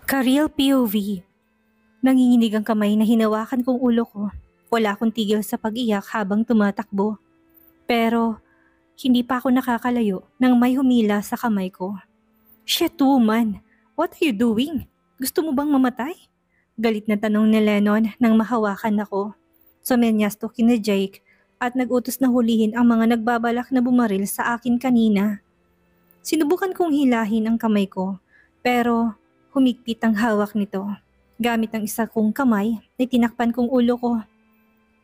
Ka-real POV. Nanginginig ang kamay na hinawakan kong ulo ko. Wala akong tigil sa pag-iyak habang tumatakbo. Pero hindi pa ako nakakalayo nang may humila sa kamay ko. Shit woman, what are you doing? Gusto mo bang mamatay? Galit na tanong ni Lennon nang mahawakan ako. Sumenyas to kina Jake at nag-utos na hulihin ang mga nagbabalak na bumaril sa akin kanina. Sinubukan kong hilahin ang kamay ko pero humigpit ang hawak nito. Gamit ang isa kong kamay ay tinakpan kong ulo ko.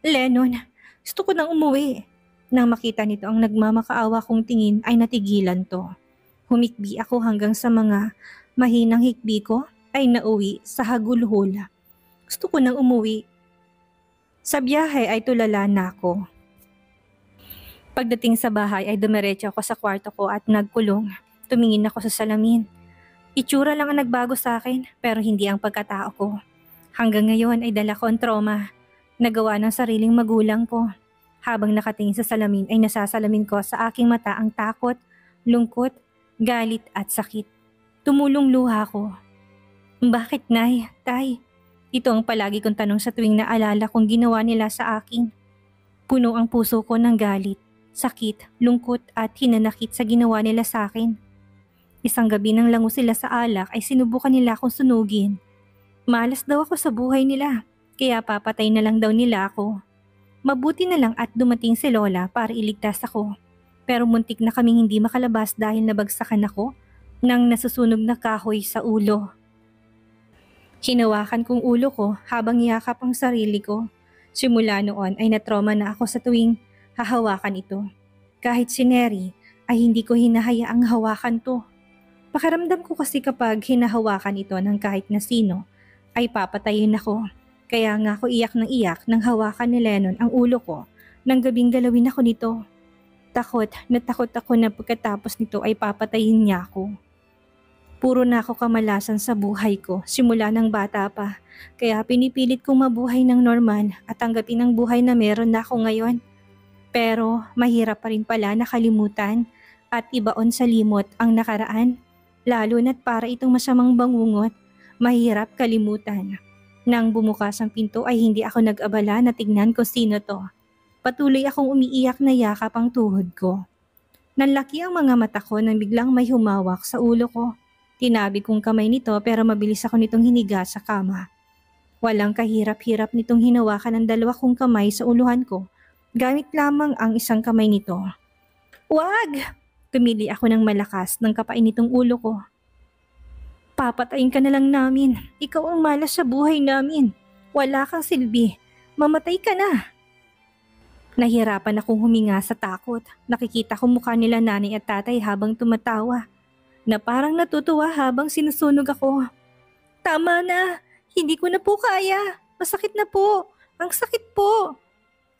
Lennon, gusto ko nang umuwi. Nang makita nito ang nagmamakaawa kong tingin ay natigilan to. Humikbi ako hanggang sa mga mahinang hikbi ko ay nauwi sa hagulhol. Gusto ko nang umuwi. Sa biyahe ay tulala na ako. Pagdating sa bahay ay dumiretso ako sa kwarto ko at nagkulong. Tumingin ako sa salamin. Itsura lang ang nagbago sa akin pero hindi ang pagkatao ko. Hanggang ngayon ay dala ko ang trauma. Nagawa ng sariling magulang ko. Habang nakatingin sa salamin ay nasasalamin ko sa aking mata ang takot, lungkot, galit at sakit. Tumulong luha ko. Bakit nay, tay? Ito ang palagi kong tanong sa tuwing naalala kong ginawa nila sa akin. Puno ang puso ko ng galit, sakit, lungkot at hinanakit sa ginawa nila sa akin. Isang gabi nang lango sila sa alak ay sinubukan nila akong sunugin. Malas daw ako sa buhay nila, kaya papatay na lang daw nila ako. Mabuti na lang at dumating si Lola para iligtas ako. Pero muntik na kaming hindi makalabas dahil nabagsakan ako ng nasusunog na kahoy sa ulo. Hinawakan kong ulo ko habang yakap ang sarili ko. Simula noon ay natrauma na ako sa tuwing hahawakan ito. Kahit si Neri ay hindi ko hinahayaang hawakan to. Pakiramdam ko kasi kapag hinahawakan ito ng kahit na sino ay papatayin ako. Kaya nga ako iyak nang hawakan ni Lennon ang ulo ko nang gabing galawin ako nito. Takot ako na pagkatapos nito ay papatayin niya ako. Puro na ako kamalasan sa buhay ko simula ng bata pa, kaya pinipilit kong mabuhay ng normal at tanggapin ang buhay na meron na ako ngayon. Pero mahirap pa rin pala nakalimutan at ibaon sa limot ang nakaraan, lalo na't para itong masamang bangungot, mahirap kalimutan. Nang bumukas ang pinto ay hindi ako nag-abala na tignan kung sino to. Patuloy akong umiiyak na yakap ang tuhod ko. Nanlaki ang mga mata ko nang biglang may humawak sa ulo ko. Tinabi kong kamay nito pero mabilis ako nitong hiniga sa kama. Walang kahirap-hirap nitong hinawakan ang dalawa kong kamay sa uluhan ko. Gamit lamang ang isang kamay nito. Wag! Tumili ako ng malakas nang kapain nitong ulo ko. Papatayin ka na lang namin. Ikaw ang malas sa buhay namin. Wala kang silbi. Mamatay ka na. Nahirapan akong huminga sa takot. Nakikita ko mukha nila nanay at tatay habang tumatawa. Na parang natutuwa habang sinusunog ako. Tama na. Hindi ko na po kaya. Masakit na po. Ang sakit po.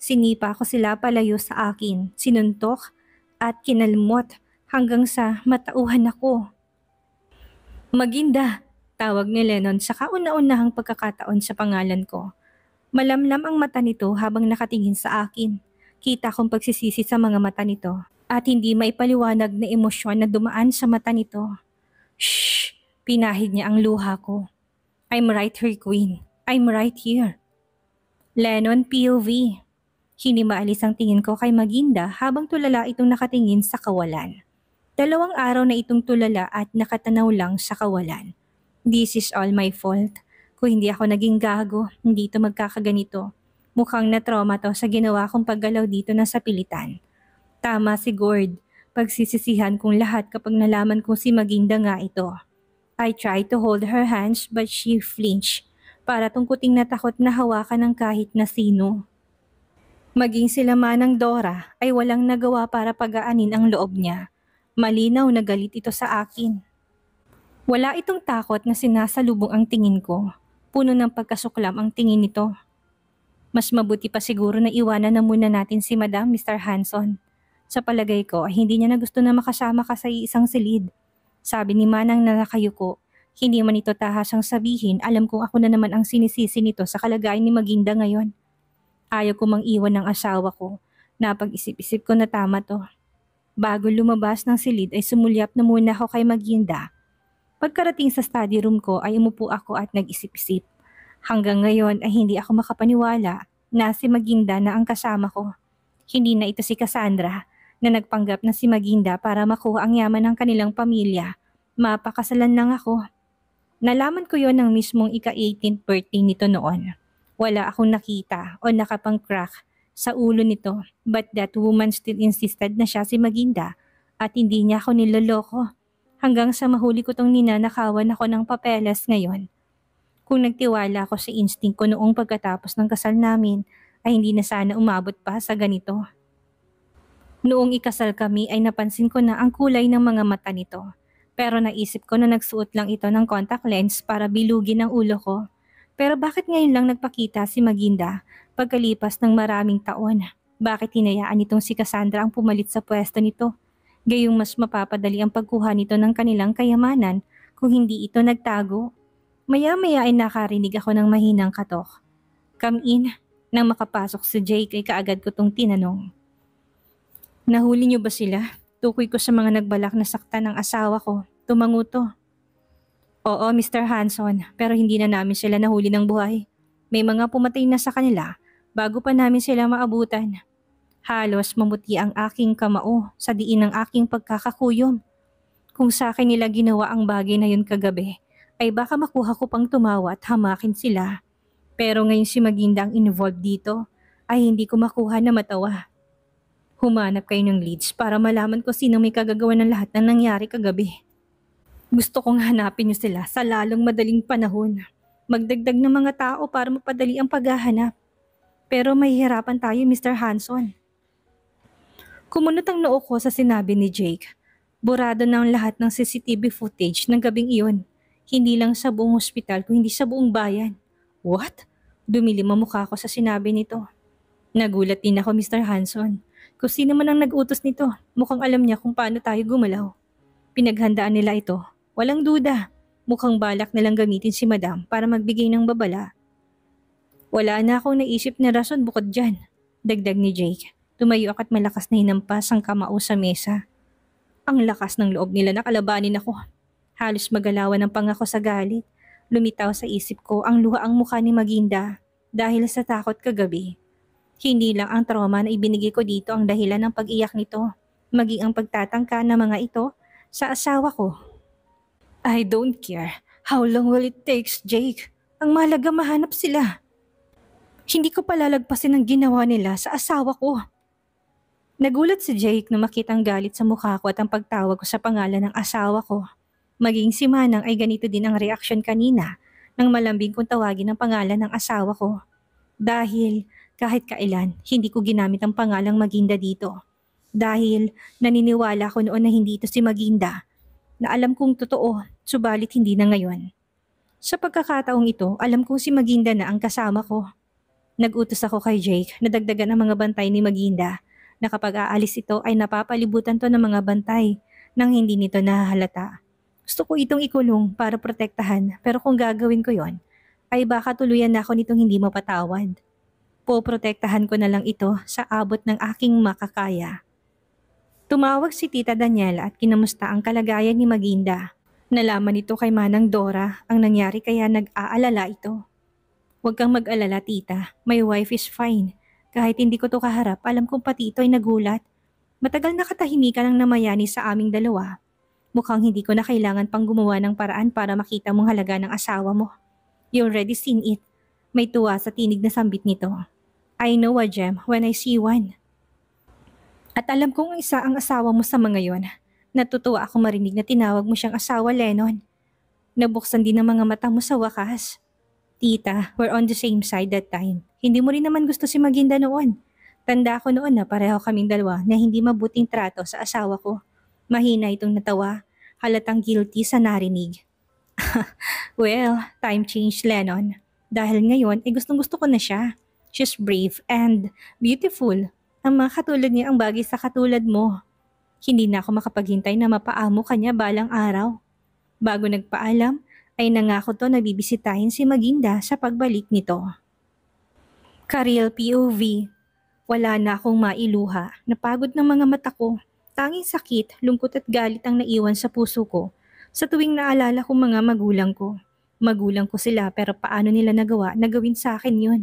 Sinipa ko sila palayo sa akin. Sinuntok at kinalmot hanggang sa matauhan ako. Maginda, tawag ni Lennon sa kauna-unahang pagkakataon sa pangalan ko. Malamlam ang mata nito habang nakatingin sa akin. Kita kong pagsisisi sa mga mata nito at hindi maipaliwanag na emosyon na dumaan sa mata nito. Shh! Pinahid niya ang luha ko. I'm right here, Queen. I'm right here. Lennon POV. Hindi maalis ang tingin ko kay Maginda habang tulala itong nakatingin sa kawalan. 2 araw na itong tulala at nakatanaw lang sa kawalan. This is all my fault. Kung hindi ako naging gago, hindi ito magkakaganito. Mukhang na-trauma to sa ginawa kong paggalaw dito na sa pilitan. Tama si Gord. Pagsisisihan kong lahat kapag nalaman kong si Maginda nga ito. I tried to hold her hands but she flinched. Para tungkuting natakot na hawakan ng kahit na sino. Maging sila manang Dora ay walang nagawa para pagaanin ang loob niya. Malinaw na galit ito sa akin. Wala itong takot na sinasalubong ang tingin ko. Puno ng pagkasuklam ang tingin nito. Mas mabuti pa siguro na iwanan na muna natin si Madam Mr. Hanson. Sa palagay ko ay hindi niya na gusto na makasama ka sa isang silid. Sabi ni Manang na nakayuko, hindi man ito tahasang sabihin, alam kong ako na naman ang sinisisi nito sa kalagayan ni Maginda ngayon. Ayaw ko mang iwan ng asawa ko. Napag-isip-isip ko na tama to. Bago lumabas ng silid ay sumulyap na muna ako kay Maginda. Pagkarating sa study room ko ay umupo ako at nag-isip-isip. Hanggang ngayon ay hindi ako makapaniwala na si Maginda na ang kasama ko. Hindi na ito si Cassandra na nagpanggap na si Maginda para makuha ang yaman ng kanilang pamilya. Mapakasalan lang ako. Nalaman ko yon ng mismong ika-18th birthday nito noon. Wala akong nakita o nakapang-crack sa ulo nito, but that woman still insisted na siya si Maginda at hindi niya ako niloloko. Hanggang sa mahuli ko tong ninanakawan ako ng papeles ngayon. Kung nagtiwala ako sa instinct ko noong pagkatapos ng kasal namin, ay hindi na sana umabot pa sa ganito. Noong ikasal kami ay napansin ko na ang kulay ng mga mata nito. Pero naisip ko na nagsuot lang ito ng contact lens para bilugin ang ulo ko. Pero bakit ngayon lang nagpakita si Maginda pagkalipas ng maraming taon? Bakit hinayaan itong si Cassandra ang pumalit sa pwesto nito? Gayong mas mapapadali ang pagkuha nito ng kanilang kayamanan kung hindi ito nagtago. Maya-maya ay nakarinig ako ng mahinang katok. Come in. Nang makapasok si Jake ay kaagad ko tong tinanong. Nahuli niyo ba sila? Tukoy ko sa mga nagbalak na saktan ng asawa ko. Tumango to. Oo, Mr. Hanson, pero hindi na namin sila nahuli ng buhay. May mga pumatay na sa kanila bago pa namin sila maabutan. Halos mamuti ang aking kamao sa diin ng aking pagkakakuyom. Kung sa akin nila ginawa ang bagay na yun kagabi, ay baka makuha ko pang tumawa at hamakin sila. Pero ngayon si Maginda ang involved dito, ay hindi ko makuha na matawa. Humanap kayo ng leads para malaman ko sino may kagagawa ng lahat ng nangyari kagabi. Gusto kong hanapin niyo sila sa lalong madaling panahon. Magdagdag ng mga tao para mapadali ang paghahanap. Pero mahihirapan tayo, Mr. Hanson. Kumunot ang noo ko sa sinabi ni Jake. Burado na ang lahat ng CCTV footage ng gabing iyon. Hindi lang sa buong ospital kundi sa buong bayan. What? Dumilim ang mukha ko sa sinabi nito. Nagulat din ako, Mr. Hanson. Kung sino man ang nag-utos nito, mukhang alam niya kung paano tayo gumalaw. Pinaghandaan nila ito. Walang duda. Mukhang balak nilang gamitin si Madam para magbigay ng babala. Wala na akong naisip na rason bukod dyan. Dagdag ni Jake. Tumayo at malakas na hinampas ang kamao sa mesa. Ang lakas ng loob nila na kalabanin ako. Halos magalawan ng pangako sa galit. Lumitaw sa isip ko ang luhaang mukha ni Maginda dahil sa takot kagabi. Hindi lang ang trauma na ibinigay ko dito ang dahilan ng pag-iyak nito, maging ang pagtatangka ng mga ito sa asawa ko. I don't care. How long will it take, Jake? Ang mahalaga mahanap sila. Hindi ko palalagpasin ang ginawa nila sa asawa ko. Nagulat si Jake na makitang galit sa mukha ko at ang pagtawag ko sa pangalan ng asawa ko. Maging si Manang ay ganito din ang reaksyon kanina nang malambing kong tawagin ang pangalan ng asawa ko. Dahil kahit kailan, hindi ko ginamit ang pangalang Maginda dito. Dahil naniniwala ko noon na hindi ito si Maginda, na alam kong totoo, subalit hindi na ngayon. Sa pagkakataong ito, alam kong si Maginda na ang kasama ko. Nag-utos ako kay Jake na dagdagan ang mga bantay ni Maginda na kapag aalis ito ay napapalibutan to ng mga bantay nang hindi nito nahahalata. Gusto ko itong ikulong para protektahan pero kung gagawin ko yon, ay baka tuluyan na ako nitong hindi mapatawad. Poprotektahan ko na lang ito sa abot ng aking makakaya. Tumawag si Tita Daniela at kinamusta ang kalagayan ni Maginda. Nalaman ito kay Manang Dora ang nangyari kaya nag-aalala ito. Huwag kang mag-alala, tita. My wife is fine. Kahit hindi ko to kaharap, alam kong pati ito ay nagulat. Matagal na katahimikan ang namayani sa aming dalawa. Mukhang hindi ko na kailangan pang gumawa ng paraan para makita mong halaga ng asawa mo. You already seen it. May tuwa sa tinig na sambit nito. I know a gem when I see one. At alam kong isa ang asawa mo sa mga yon. Natutuwa ako marinig na tinawag mo siyang asawa, Lennon. Nabuksan din ang mga mata mo sa wakas. Tita, we're on the same side that time. Hindi mo rin naman gusto si Maginda noon. Tanda ko noon na pareho kaming dalawa na hindi mabuting trato sa asawa ko. Mahina itong natawa, halatang guilty sa narinig. Well, time changed, Lennon. Dahil ngayon, gustong gusto ko na siya. She's brave and beautiful. Ang mga katulad niya ang bagay sa katulad mo. Hindi na ako makapaghintay na mapaamo kanya balang araw. Bago nagpaalam, ay nangako to na bibisitahin si Maginda sa pagbalik nito. Kareel POV. Wala na akong mailuha. Napagod ng mga mata ko. Tanging sakit, lungkot at galit ang naiwan sa puso ko Sa tuwing naalala ko mga magulang ko sila pero paano nila nagawa na gawin sa akin yun?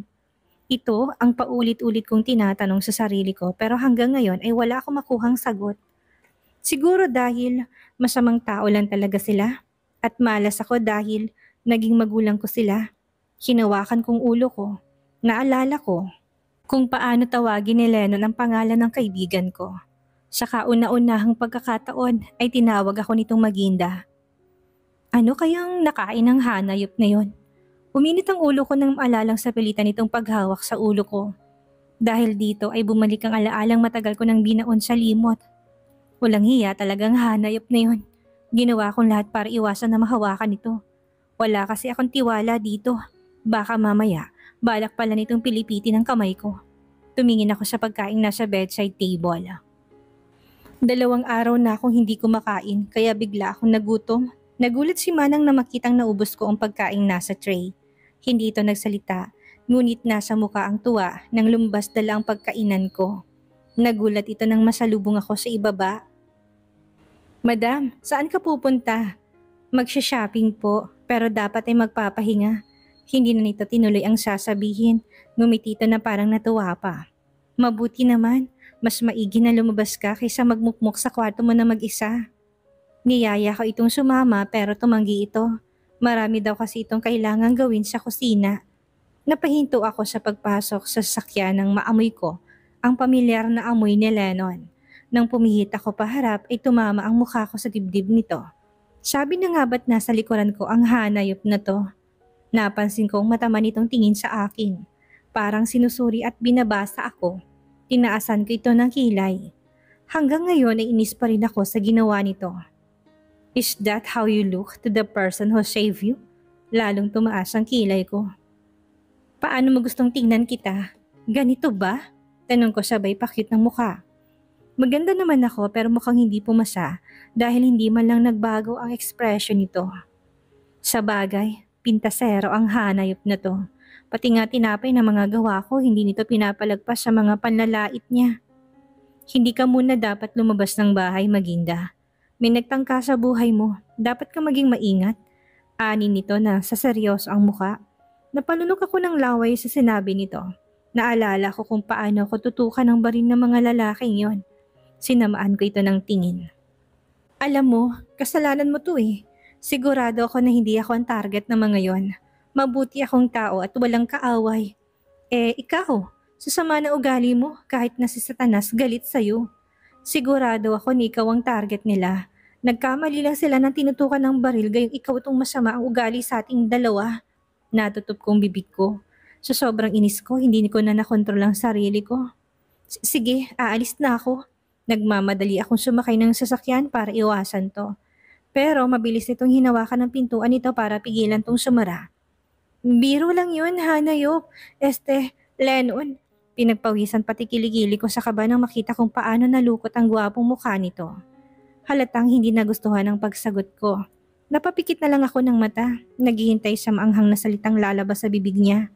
Ito ang paulit-ulit kong tinatanong sa sarili ko pero hanggang ngayon ay wala akong makuhang sagot. Siguro dahil masamang tao lang talaga sila at malas ako dahil naging magulang ko sila. Hinawakan kong ulo ko, naalala ko kung paano tawagin ni Lennon ang pangalan ng kaibigan ko. Sa kauna-unahang pagkakataon ay tinawag ako nitong Maginda. Ano kayang nakain ng hanayop na yon? Uminit ang ulo ko nang maalalang sa pilitan nitong paghawak sa ulo ko. Dahil dito ay bumalik ang alaalang matagal ko nang binaon sa limot. Walang hiya talagang hanayop na yon. Ginawa kong lahat para iwasan na mahawakan ito. Wala kasi akong tiwala dito. Baka mamaya, balak pala nitong pilipitin ang kamay ko. Tumingin ako sa pagkain nasa bedside table. 2 araw na akong hindi kumakain kaya bigla akong nagutom. Nagulat si Manang na makitang naubos ko ang pagkain nasa tray. Hindi ito nagsalita, ngunit nasa muka ang tuwa nang lumabas dala ang pagkainan ko. Nagulat ito nang masalubong ako sa ibaba. Madam, saan ka pupunta? Magsha-shopping po, pero dapat ay magpapahinga. Hindi na nito tinuloy ang sasabihin, ngumiti ito na parang natuwa pa. Mabuti naman, mas maigi na lumabas ka kaysa magmukmuk sa kwarto mo na mag-isa. Niyaya ko itong sumama pero tumanggi ito. Marami daw kasi itong kailangang gawin sa kusina. Napahinto ako sa pagpasok sa sasakyan ng maamoy ko, ang pamilyar na amoy ni Lennon. Nang pumihit ako paharap ay tumama ang mukha ko sa dibdib nito. Sabi na nga ba't nasa likuran ko ang hanayop na to? Napansin kong matama nitong tingin sa akin. Parang sinusuri at binabasa ako. Tinaasan ko ito ng kilay. Hanggang ngayon ay inis pa rin ako sa ginawa nito. Is that how you look to the person who saved you? Lalong tumaas ang kilay ko. Paano mo gustong tingnan kita? Ganito ba? Tanong ko sabay pakit ng mukha. Maganda naman ako pero mukhang hindi pumasa dahil hindi man lang nagbago ang ekspresyon nito. Sa bagay, pintasero ang hanayop na to. Pati nga tinapay na mga gawa ko hindi nito pinapalagpas sa mga panlalait niya. Hindi ka muna dapat lumabas ng bahay, Maginda. May nagtangka sa buhay mo, dapat ka maging maingat. Ani nito na sa seryoso ang muka. Napalunok ako ng laway sa sinabi nito. Naalala ko kung paano ako tutukan ng baril ng mga lalaking yon. Sinamaan ko ito ng tingin. Alam mo, kasalanan mo to eh. Sigurado ako na hindi ako ang target ng mga yon. Mabuti akong tao at walang kaaway. Ikaw, sasama na ugali mo kahit na si Satanas galit sa'yo. Sigurado ako na ikaw ang target nila. Nagkamali lang sila ng tinutukan ng baril gayong ikaw itong masama ang ugali sa ating dalawa. Natutup kong bibig ko. Sa sobrang inis ko, hindi ko na nakontrol ang sarili ko. Sige, aalis na ako. Nagmamadali akong sumakay ng sasakyan para iwasan to. Pero mabilis nitong hinawakan ng pintuan nito para pigilan tong sumara. Biro lang yun, hanayop. Lennon. Pinagpawisan pati kiligili ko sa kaba nang makita kung paano nalukot ang gwapong mukha nito. Halatang hindi nagustuhan ang pagsagot ko. Napapikit na lang ako ng mata, naghihintay sa maanghang na salitang lalabas sa bibig niya.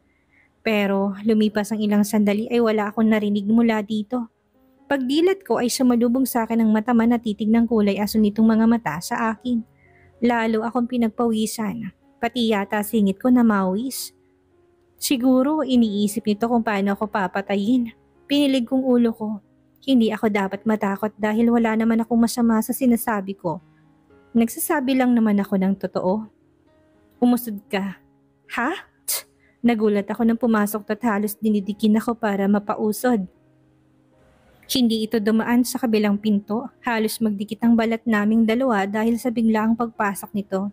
Pero lumipas ang ilang sandali ay wala akong narinig mula dito. Pagdilat ko ay sumalubong sa akin ang matama na titig ng kulay aso nitong mga mata sa akin. Lalo akong pinagpawisan, pati yata singit ko na mawis. Siguro iniisip nito kung paano ako papatayin. Pinilig kong ulo ko. Hindi ako dapat matakot dahil wala naman akong masama sa sinasabi ko. Nagsasabi lang naman ako ng totoo. Umusod ka. Ha? Nagulat ako nang pumasok at halos dinidikin ako para mapausod. Hindi ito dumaan sa kabilang pinto, halos magdikit ang balat naming dalawa dahil sa biglaang pagpasok nito.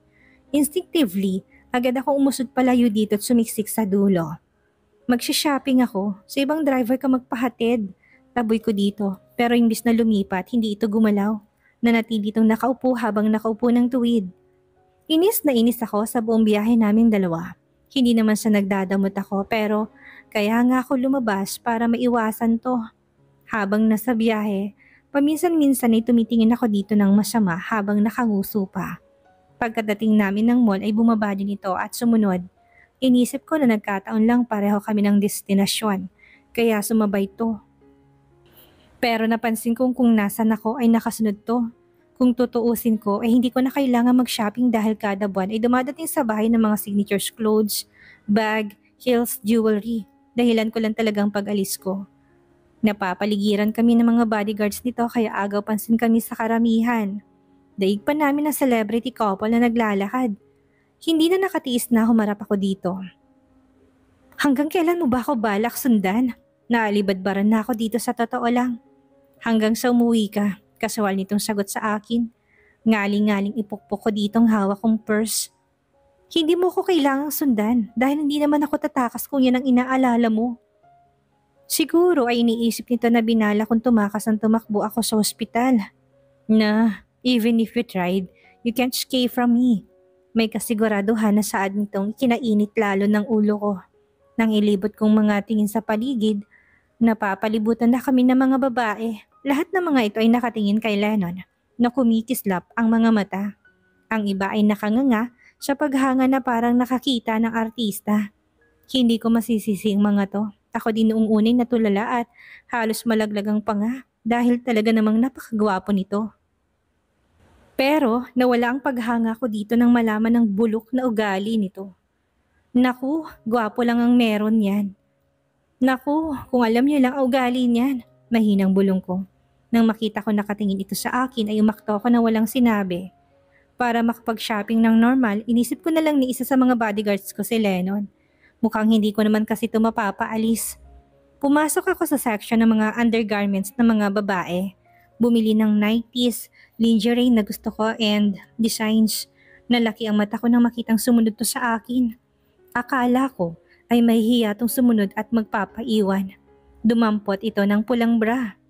Instinctively, agad akong umusod palayo dito at sumiksik sa dulo. Magsha-shopping ako, sa ibang driver ka magpahatid. Taboy ko dito, pero imbis na lumipat, hindi ito gumalaw. Nanatili itong nakaupo habang nakaupo ng tuwid. Inis na inis ako sa buong biyahe naming dalawa. Hindi naman sa nagdadamot ako pero kaya nga ako lumabas para maiwasan to. Habang nasa biyahe, paminsan-minsan ay tumitingin ako dito ng masama habang nakanguso pa. Pagkadating namin ng mall ay bumaba din ito at sumunod. Inisip ko na nagkataon lang pareho kami ng destinasyon, kaya sumabay to. Pero napansin kong kung nasan ako ay nakasunod to. Kung tutuusin ko ay hindi ko na kailangan mag-shopping dahil kada buwan ay dumadating sa bahay ng mga signatures clothes, bag, heels, jewelry. Dahilan ko lang talagang pag-alis ko. Napapaligiran kami ng mga bodyguards nito kaya agaw pansin kami sa karamihan. Daig pa namin ang celebrity couple na naglalakad. Hindi na nakatiis na humarap ako dito. Hanggang kailan mo ba ako balak sundan? Naalibadbaran na ako dito sa totoo lang. Hanggang sa umuwi ka, kasawal nitong sagot sa akin. Ngaling-ngaling ipukpok ko ditong hawak kong purse. Hindi mo ko kailangang sundan dahil hindi naman ako tatakas kung yan ang inaalala mo. Siguro ay iniisip nito na binala kung tumakas ang tumakbo ako sa ospital. Na, even if you tried, you can't escape from me. May kasiguraduhan na saad nitong kinainit lalo ng ulo ko. Nang ilibot kong mga tingin sa paligid, napapalibutan na kami ng mga babae. Lahat ng mga ito ay nakatingin kay Lennon na kumikislap ang mga mata. Ang iba ay nakanganga sa paghanga na parang nakakita ng artista. Hindi ko masisisi ang mga to. Ako din noong unay natulala at halos malaglag ang panga dahil talaga namang napakagwapo nito. Pero nawala ang paghanga ko dito nang malaman ng bulok na ugali nito. Naku, gwapo lang ang meron yan. Naku, kung alam niyo lang ang ugali niyan, mahinang bulong ko. Nang makita ko nakatingin ito sa akin ay umakto ko na walang sinabi. Para makapag-shopping ng normal, inisip ko na lang ni isa sa mga bodyguards ko si Lennon. Mukhang hindi ko naman kasi ito mapapaalis. Pumasok ako sa section ng mga undergarments ng mga babae. Bumili ng 90s, lingerie na gusto ko and designs. Nalaki ang mata ko nang makitang sumunod to sa akin. Akala ko ay mahihiya tong sumunod at magpapaiwan. Dumampot ito ng pulang bra.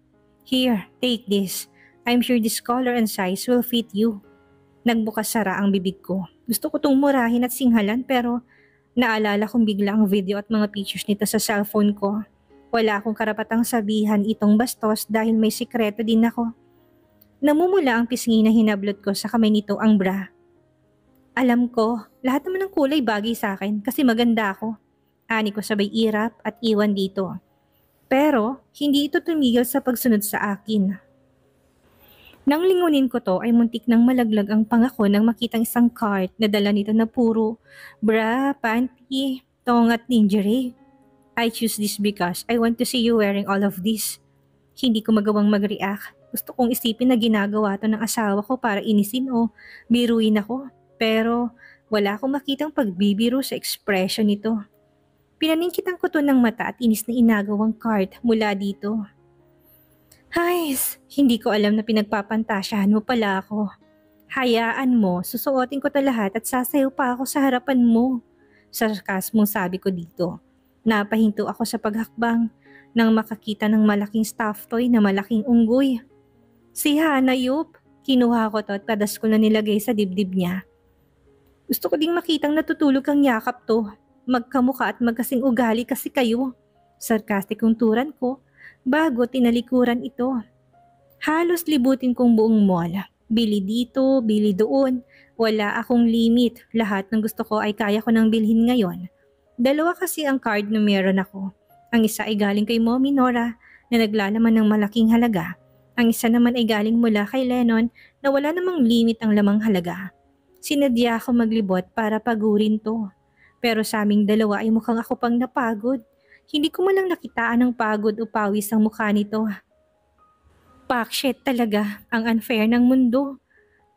Here, take this. I'm sure this color and size will fit you. Nagbukas sara ang bibig ko. Gusto ko tong murahin at singhalan pero naalala kong bigla ang video at mga pictures nito sa cellphone ko. Wala akong karapatang sabihan itong bastos dahil may sikreto din ako. Namumula ang pisngi na hinablot ko sa kamay nito ang bra. Alam ko, lahat naman ng kulay bagay sa akin kasi maganda ako. Ani ko sabay irap at iwan dito. Pero hindi ito tumigil sa pagsunod sa akin. Nang lingunin ko to ay muntik nang malaglag ang pangako nang makitang isang cart na dala nito na puro bra, panty, tong at lingerie. I choose this because I want to see you wearing all of this. Hindi ko magawang mag-react. Gusto kong isipin na ginagawa to ng asawa ko para inisin o biruin ako. Pero wala akong makitang pagbibiro sa expression nito. Pinaningkitan ko to ng mata at inis na inagawang cart mula dito. Hays, hindi ko alam na pinagpapantasyahan mo pala ako. Hayaan mo, susuotin ko to lahat at sasayaw pa ako sa harapan mo. Sarkasmong sabi ko dito. Napahinto ako sa paghakbang nang makakita ng malaking stuffed toy na malaking unggoy. Si Hana Yup, kinuha ko to at padas ko na nilagay sa dibdib niya. Gusto ko ding makitang natutulog kang yakap to. Magkamukha at magkasing ugali kasi kayo. Sarkastikong turan ko. Bago tinalikuran ito. Halos libutin kong buong mall. Bili dito, bili doon. Wala akong limit. Lahat ng gusto ko ay kaya ko nang bilhin ngayon. Dalawa kasi ang card na meron ako. Ang isa ay galing kay Mommy Nora na naglalaman ng malaking halaga. Ang isa naman ay galing mula kay Lennon na wala namang limit ang lamang halaga. Sinadya ako maglibot para pagurin to. Pero sa aming dalawa ay mukhang ako pang napagod. Hindi ko man lang nakitaan ng pagod o pawis ang mukha nito. Pakshit talaga, ang unfair ng mundo.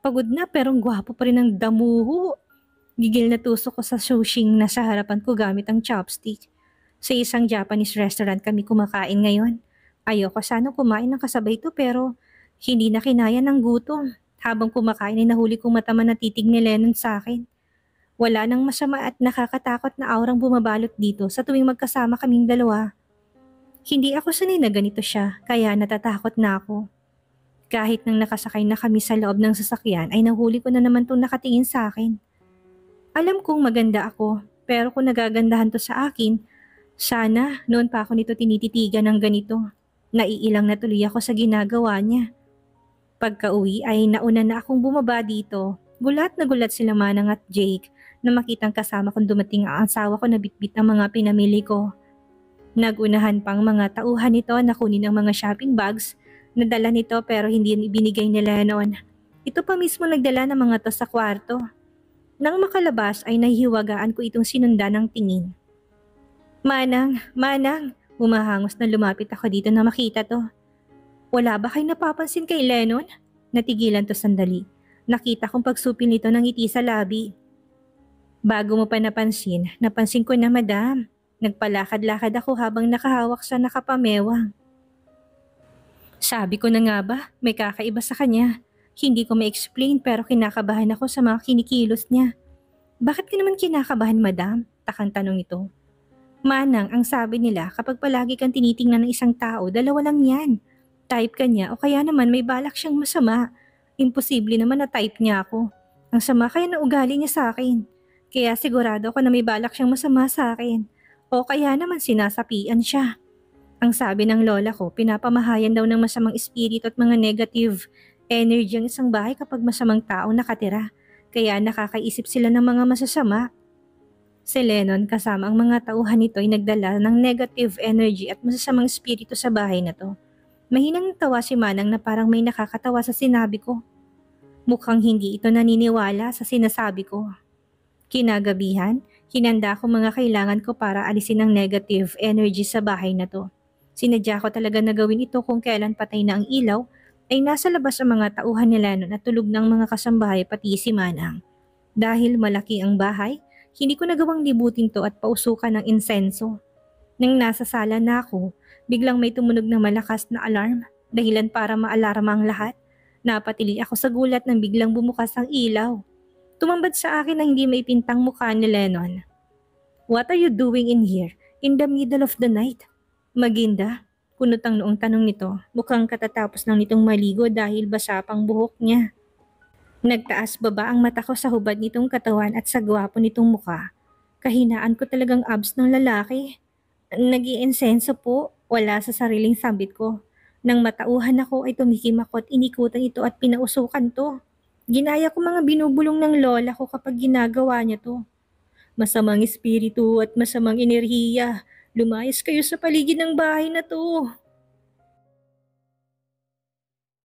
Pagod na pero gwapo pa rin ang damuho. Gigil na tusok ko sa sushing na sa harapan ko gamit ang chopstick. Sa isang Japanese restaurant kami kumakain ngayon. Ayoko sana kumain ng kasabay to pero hindi na kinaya ng gutom. Habang kumakain ay nahuli kong mata na titig ni Lennon sa akin. Wala nang masama at nakakatakot na aurang bumabalot dito sa tuwing magkasama kaming dalawa. Hindi ako sanay na ganito siya, kaya natatakot na ako. Kahit nang nakasakay na kami sa loob ng sasakyan ay nahuli ko na naman itong nakatingin sa akin. Alam kong maganda ako, pero kung nagagandahan to sa akin, sana noon pa ako nito tinititigan ng ganito. Naiilang na tuloy ako sa ginagawa niya. Pagka-uwi ay nauna na akong bumaba dito. Gulat na gulat sila Manang at Jake na makitang kasama kong dumating ang asawa ko na bitbit ang mga pinamili ko. Nagunahan pang mga tauhan nito na kunin ang mga shopping bags na dala nito pero hindi binigay ni Lennon. Ito pa mismo nagdala ng mga to sa kwarto. Nang makalabas ay nahihiwagaan ko itong sinundan ng tingin. Manang, Manang! Humahangos na lumapit ako dito na makita to. Wala ba kayo napapansin kay Lennon? Natigilan to sandali. Nakita kong pagsupil nito ng ngiti sa labi. Bago mo pa napansin ko na madam. Nagpalakad-lakad ako habang nakahawak sa nakapamewang. Sabi ko na nga ba, may kakaiba sa kanya. Hindi ko ma-explain pero kinakabahan ako sa mga kinikilos niya. Bakit ka naman kinakabahan madam? Takang tanong ito. Manang, ang sabi nila kapag palagi kang tinitingnan ng isang tao, dalawa lang yan. Type ka niya o kaya naman may balak siyang masama. Imposible naman na type niya ako. Ang sama kaya na ugali niya sa akin. Kaya sigurado ako na may balak siyang masama sa akin. O kaya naman sinasapian siya. Ang sabi ng lola ko, pinapamahayan daw ng masamang espiritu at mga negative energy ang isang bahay kapag masamang tao nakatira. Kaya nakakaisip sila ng mga masasama. Si Lennon kasama ang mga tauhan nito ay nagdala ng negative energy at masasamang espiritu sa bahay na to. Mahinang tawa si Manang na parang may nakakatawa sa sinabi ko. Mukhang hindi ito naniniwala sa sinasabi ko. Kinagabihan, hinanda ko mga kailangan ko para alisin ang negative energy sa bahay na to. Sinadya ko talaga na gawin ito kung kailan patay na ang ilaw ay nasa labas ang mga tauhan ni Lennon at tulog ng mga kasambahay pati si Manang. Dahil malaki ang bahay, hindi ko nagawang libutin to at pausukan ng insenso. Nang nasa sala na ako, biglang may tumunog na malakas na alarm, dahilan para maalarma ang lahat. Napatili ako sa gulat nang biglang bumukas ang ilaw. Tumambad sa akin na hindi may pintang mukha ni Lennon. What are you doing in here, in the middle of the night? Maginda, kunot ang noong tanong nito, mukhang katatapos lang nitong maligo dahil basa pang buhok niya. Nagtaas baba ang mata ko sa hubad nitong katawan at sa gwapo nitong mukha. Kahinaan ko talagang abs ng lalaki. Nag-iinsenso po, wala sa sariling sambit ko. Nang matauhan ako ay tumikim ako at inikutan ito at pinausukan to. Ginaya ko mga binubulong ng lola ko kapag ginagawa niya to. Masamang espiritu at masamang enerhiya, lumayas kayo sa paligid ng bahay na to.